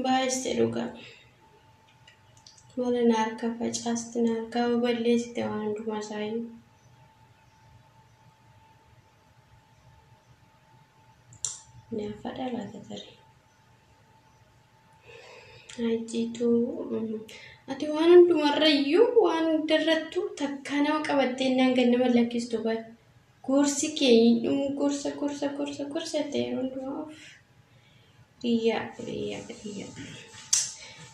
Baay'ee dhugaa. Wala narka facaasti narka balleessite waan hundumaa isaayyuu. Nyaafadha laata tarii. Ajiitu ati waan hundumarrayyuu waan darrattu takka nama qabattee naan ganna malakkistu bara. Gorsi kee gorsa ta'e hundumaa.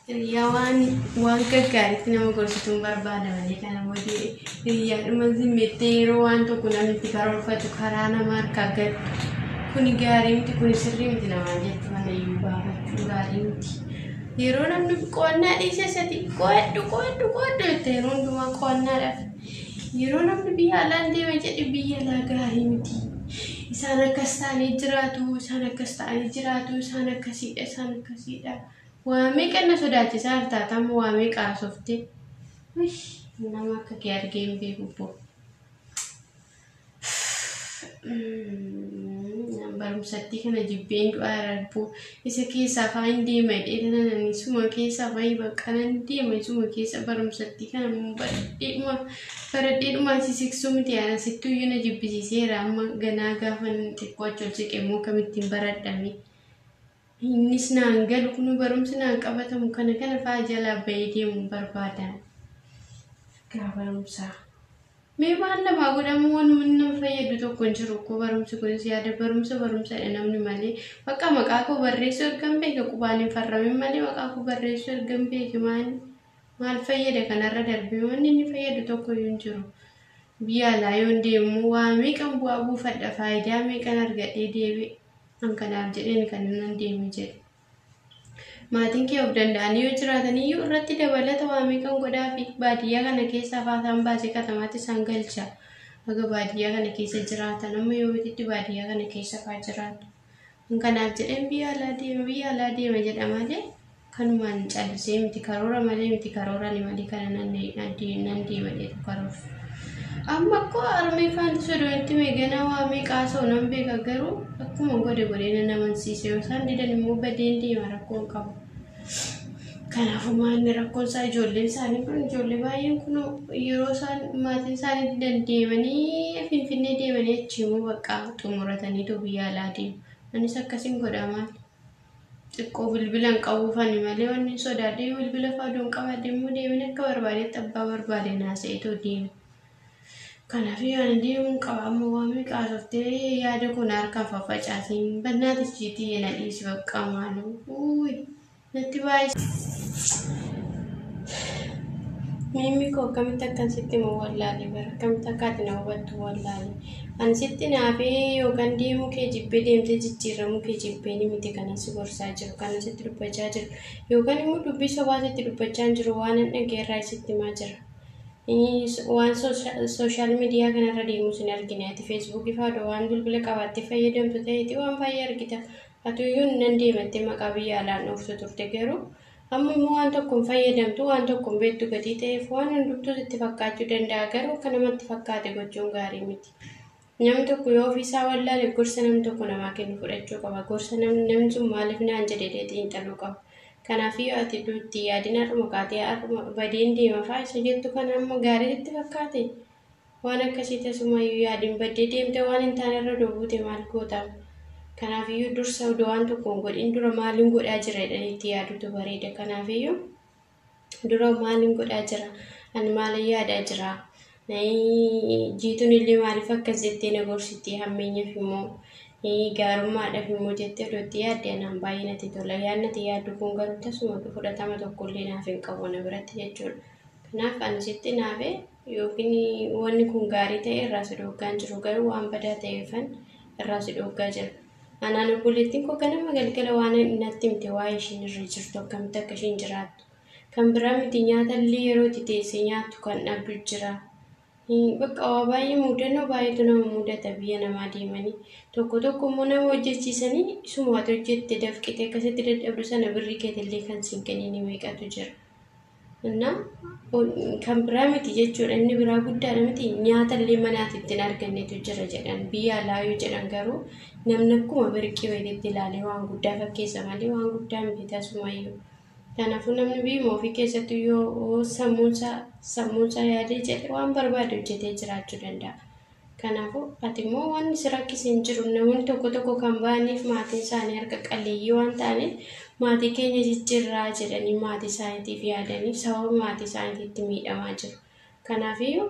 Riyaa waan gaggaariitti nama gorsituun barbaada malee kana booddee riyaadhuma zimmettee yeroo waan tokko namni itti karoorfatu karaa nama harkaa gad kuni gaarii miti kuni sirrii miti namaan jettu manayyuu baafachuu gaarii miti. Yeroo namni qo'annaa dhiisesati qo'adhu jettee yeroo hundumaa qo'annaadhaaf yeroo namni biyya alaan deema jedhe biyya alaa gaarii miti. Isaan akkas ta'anii jiraatu, isaan akkas ta'anii jiraatu, isaan akkasiidha. Waa meeqa na sodaachisaa hartaatamu waa meeqa haasofte. Nama akka kee argee hin beeku boo. Barumsatti kana jibbeen du'aa rarbuu isa keessaa faayin deema dheedananii suma keessaa faayi baqqanan deema suma keessa barumsatti kana baradheedhuma siqsuu miti aanasittuu iyyuu na jibbisiiseera amma ganaa gaafan xiqqoo achoolchi qemmoo kamittiin baradhame. Innis naan galu kunu barumsi naan qabatamu kana faa jalaa bahee deemu barbaadan. Gaa barumsaa. Mee waan lamaa godhamu waan nama fayyadu tokko hin jiru ko barumsi kunis yaada barumsadha namni malee bakka maqaa koo barreessuu ergan beeke qubaan hin farramin malee maqaa koo barreessuu ergan beeke maal fayyada kanarra darbee wanni inni fayyadu tokko hin jiru. Biyya alaa yoon deemu waa meeqan bu'aa buufadha faayidaa meeqan argadhee deebi'e an kanaaf jedheen kan nan deeme jedhe. Maatiin kee of danda'anii yoo jiraataniyyuu irratti dabalata waa meeqan godhaa fi baadiyyaa kana keessa faasaan baasee katamaatti isaan galcha. Aga baadiyyaa kana keessa jiraatan amma yoo bititti baadiyyaa kana keessa faa jiraatu. Kanaaf jedheen biyya alaa deema jedha malee kanumaan callisee miti karoora malee miti karoorani malee kana nan deema jedhu karoora. Amma akkoo armee faanti sodootti meeganaa waa meeqaa sa'u nan beeka garuu akkuma godhe nama amansiise yoo isaan didan immoo badeen deema rakkoon qabu. Kanaafuu maanni rakkoon isaa ijoolleen isaanii kun ijoollee baay'een kun yeroo isaan maatiin isaanii didan deemanii finfinnee deemanii achi immoo bakka xumurataniitu biyya alaa deemu. Anis akkasiin godha maal xiqqoo bilbilan qabuufani malee wanni sodaadhee bilbila faaduun qabaadde immoo deemanii akka barbaadetti abbaa barbaade naasa'eetu deeme. Kanaaf yaani deemuun qaba amma waan meeqaa softee yaada kun harkaan faffacaasin bannaatis jiitii yana dhiisi bakka maaluu natti baay'ee. Mimmi koo akkamitti akkan sitti moo wallaalee bara akkamitti akkaati na hubattu wallaalee. Ani sitti naafee yookaan deemuu kee jibbee deemtee jijjiiramuu kee jibbee ni miti kanan si gorsaa jiru kanan sitti dubbachaa jiru yookaan immoo dubbii sobaa sitti dubbachaa jiru waan hin dhageerraa sitti himaa jira. Waan social media kanarra deemu sin argine ati Facebook faadho waan bilbila qabaattee fayyadamtu ta'eeti waan baay'ee argita. Atuyyuu nan deemattee maqaa biyya alaan ooftu turte garuu amma immoo waan tokkoon fayyadamtu waan tokkoon beektu gatii ta'eef waan hundumtuu sitti fakkaachuu danda'a garuu akka namatti fakkaate gochuun gaarii miti. Namni tokko yoo ofiisaa wallaale gorsa namni tokko namaa kennu fudhachuu qaba. Gorsa namni sun maaliif naan jedhee xiinxaluu qaba. Kanaaf yoo ati duutti yaadina dhuma kaatee badeen deema fa'aa isa jettu kana amma gaarii sitti fakkaate waan akkasii tasumayyuu yaadin baddee deemte waan hin taane irra dhoowwute maal gootamu. Kanaafiyyuu dursa waan tokkoon godhin dura maaliin godhaa jira jedhanii itti yaadutu bareeda. Kanaafiyyuu dura maaliin godhaa jira ani maaliin yaadaa jira jiituun illee maaliif akkas jettee na gorsitti hammeenyaaf immoo gaarummaadhaaf immoo jettee iddootti yaaddee anaan baay'ee natti tola. Yaadnati yaaddu kun garuu tasuma fudhatama tokkollee naaf hin qabu na biratti jechuudha. Kanaaf ani sitti naafee yookiin wanni kun gaarii ta'e irraa si dhoggaan jiru garuu waan badaa ta'eefan irraa si dhoggaa jira. Anaan obboleettiin koo ganama galgala waan natti himte waa'ee ishiin irra jirtu akkamitti akka ishiin jiraattu. Kan biraa miti nyaatallee yeroo itti teessee nyaattu kan dhabdu jira. Bakka waa baay'ee mudannoo baay'eetu nama mudata biyya namaa deemanii tokko immoo nama hojjechiisanii isumaatu hojjette dafqite akkasitti dadhabdu sana birrii keetillee kan siin kennin meeqatu jira. Innaa kan biraa miti jechuudha. Inni biraa guddaadha miti nyaatallee manaatitti hin argannetu jira jedhan biyya alaa yoo jedhan garuu namni akkuma birqii wayiitti ilaalee waan guddaa fakkeessa malee waan guddaa miti tasumayyuu. Kanaafuu namni biyyuma ofii keessatti yoo sammuunsaa yaadee jedhe waan barbaade hojjetee jiraachuu danda'a. Kanaafuu ati immoo wanni si rakkisee hin jiru. Namoonni tokko tokko kan ba'aniif maatiin isaanii harka qalleeyyii waan ta'aniif maatii keenya jijjiirraa jedhanii maatii isaaniitiif yaadanii sababa maatii isaaniititti miidhamaa jiru. Kanaafiyyuu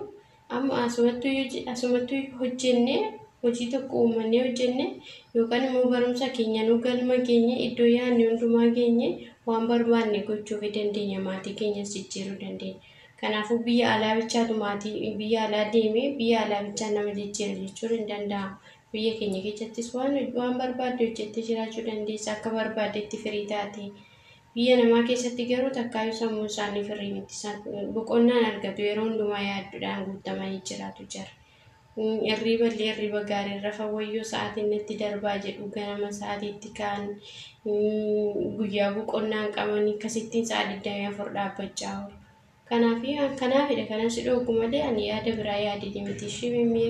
amma asumattuu hojjennee hojii tokko uumannee hojjennee yookaan immoo barumsa keenya nu galma keenya iddoo yaadne hundumaa keenya waan barbaanne gochuu dandeenya maatii keenyas jijjiiruu dandeenya. Kanaafuu biyya alaa bichaatu maatii biyya alaa deemee biyya alaa bichaa nama jijjiira jechuun hin danda'amu. Biyya keenya keessattis waan barbaadde hojjettee jiraachuu dandeessa akka barbaadetti firii taate. Biyya namaa keessatti garuu takkaayyuu sammuu isaanii firii miti. Boqonnaan argatu yeroo hundumaa yaadduudhaan guutamanii jiraatu jira. Hirriba gaarii irra fawwayyoo sa'aatiin itti darbaa jedhu ganama sa'aatiitti kaan guyyaa boqonnaan qabanii akkasittiin sa'a 24 dhaabbachaa oolu. Kanaafidha kanas dhoogu malee ani yaada biraa yaadee miti ishee mimmee